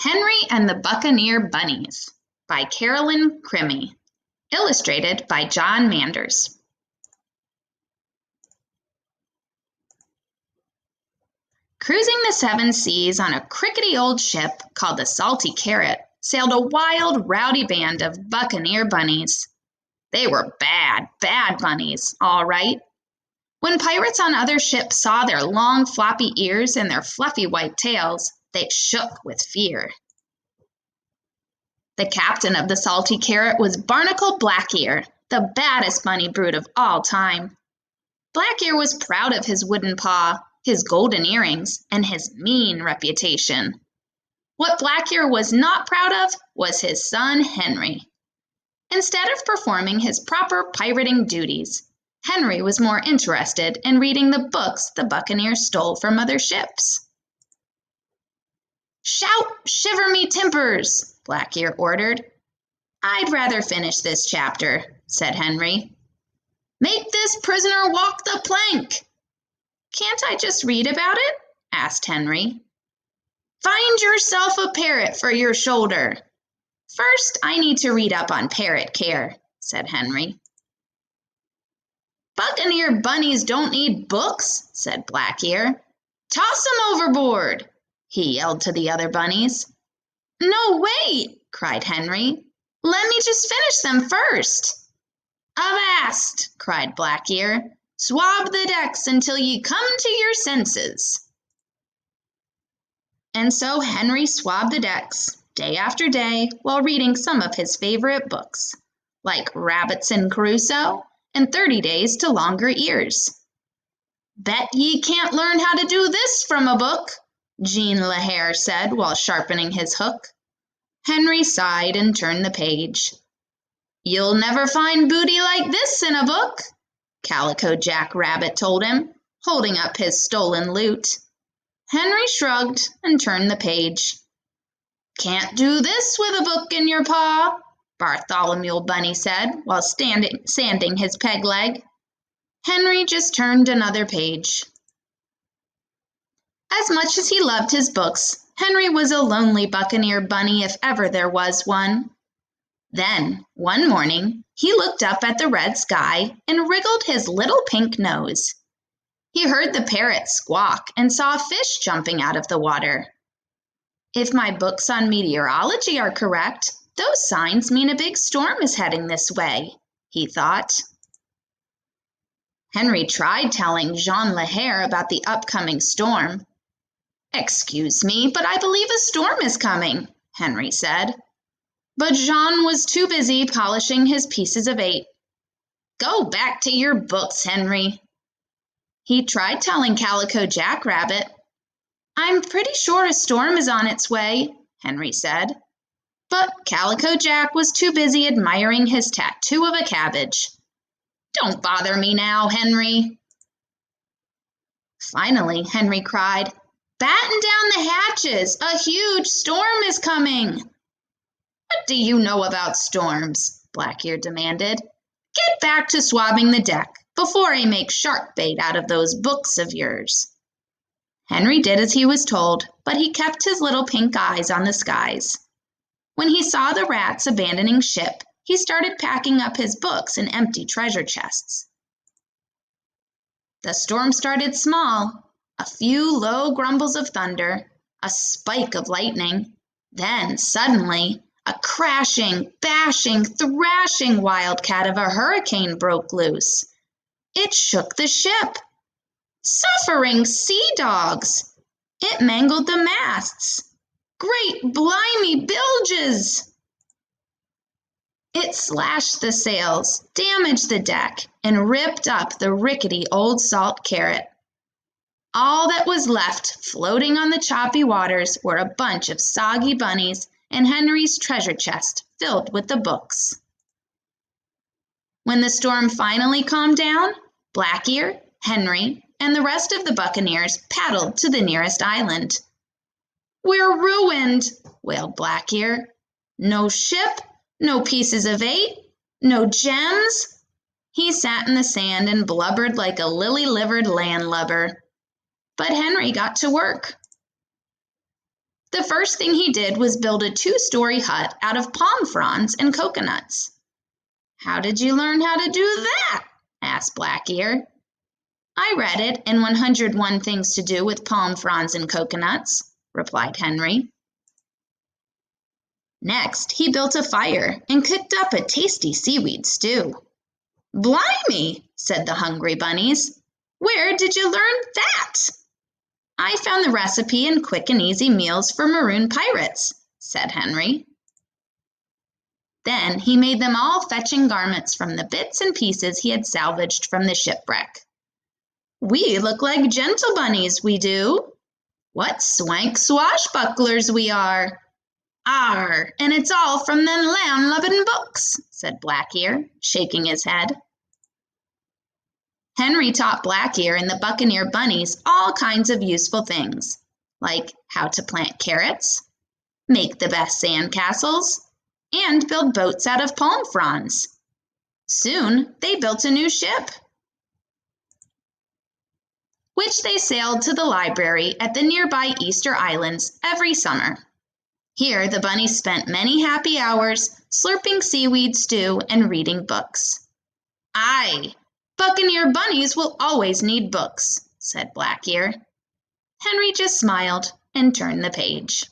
Henry and the Buccaneer Bunnies by Carolyn Crimmy, illustrated by John Manders. Cruising the seven seas on a crickety old ship called the Salty Carrot sailed a wild, rowdy band of Buccaneer bunnies. They were bad, bad bunnies, all right. When pirates on other ships saw their long, floppy ears and their fluffy white tails, they shook with fear. The captain of the Salty Carrot was Barnacle Blackear, the baddest bunny brute of all time. Blackear was proud of his wooden paw, his golden earrings, and his mean reputation. What Blackear was not proud of was his son Henry. Instead of performing his proper pirating duties, Henry was more interested in reading the books the Buccaneers stole from other ships. "Shout, shiver me timbers!" Blackear ordered. "I'd rather finish this chapter," said Henry. "Make this prisoner walk the plank!" "Can't I just read about it?" asked Henry. "Find yourself a parrot for your shoulder." "First, I need to read up on parrot care," said Henry. "Buccaneer bunnies don't need books," said Blackear. "Toss 'em overboard," he yelled to the other bunnies. "No, wait," cried Henry. "Let me just finish them first." "Avast!" cried Blackear. "Swab the decks until ye come to your senses." And so Henry swabbed the decks, day after day, while reading some of his favorite books, like Rabbitson Crusoe and 30 Days to Longer Ears. "Bet ye can't learn how to do this from a book," Jean Lahair said while sharpening his hook. Henry sighed and turned the page. "You'll never find booty like this in a book," Calico Jack Rabbit told him, holding up his stolen loot. Henry shrugged and turned the page. "Can't do this with a book in your paw," Bartholomew Bunny said while sanding his peg leg. Henry just turned another page. As much as he loved his books, Henry was a lonely Buccaneer bunny if ever there was one. Then, one morning, he looked up at the red sky and wriggled his little pink nose. He heard the parrot squawk and saw a fish jumping out of the water. If my books on meteorology are correct, those signs mean a big storm is heading this way, he thought. Henry tried telling Jean Lahair about the upcoming storm. "Excuse me, but I believe a storm is coming," Henry said. But Jean was too busy polishing his pieces of 8. "Go back to your books, Henry." He tried telling Calico Jack Rabbit. "I'm pretty sure a storm is on its way," Henry said. But Calico Jack was too busy admiring his tattoo of a cabbage. "Don't bother me now, Henry." Finally, Henry cried, "Batten down the hatches! A huge storm is coming!" "What do you know about storms?" Blackear demanded. "Get back to swabbing the deck before I make shark bait out of those books of yours." Henry did as he was told, but he kept his little pink eyes on the skies. When he saw the rats abandoning ship, he started packing up his books in empty treasure chests. The storm started small, a few low grumbles of thunder, a spike of lightning. Then, suddenly, a crashing, bashing, thrashing wildcat of a hurricane broke loose. It shook the ship. Suffering sea dogs! It mangled the masts. Great blimey bilges! It slashed the sails, damaged the deck, and ripped up the rickety old salt carrot. All that was left floating on the choppy waters were a bunch of soggy bunnies and Henry's treasure chest filled with the books. When the storm finally calmed down, Blackear, Henry, and the rest of the Buccaneers paddled to the nearest island. "We're ruined," wailed Blackear. "No ship, no pieces of 8, no gems." He sat in the sand and blubbered like a lily-livered landlubber. But Henry got to work. The first thing he did was build a 2-story hut out of palm fronds and coconuts. "How did you learn how to do that?" asked Blackear. "I read it in 101 Things to Do with Palm Fronds and Coconuts," replied Henry. Next, he built a fire and cooked up a tasty seaweed stew. "Blimey," said the hungry bunnies. "Where did you learn that?" "I found the recipe in Quick and Easy Meals for Maroon Pirates," said Henry. Then he made them all fetching garments from the bits and pieces he had salvaged from the shipwreck. "We look like gentle bunnies, we do. What swank swashbucklers we are! Arr, and it's all from them lamb-loving books," said Blackear, shaking his head. Henry taught Blackear and the Buccaneer bunnies all kinds of useful things, like how to plant carrots, make the best sandcastles, and build boats out of palm fronds. Soon they built a new ship, which they sailed to the library at the nearby Easter Islands every summer. Here the bunnies spent many happy hours slurping seaweed stew and reading books. "Aye, Buccaneer bunnies will always need books," said Blackear. Henry just smiled and turned the page.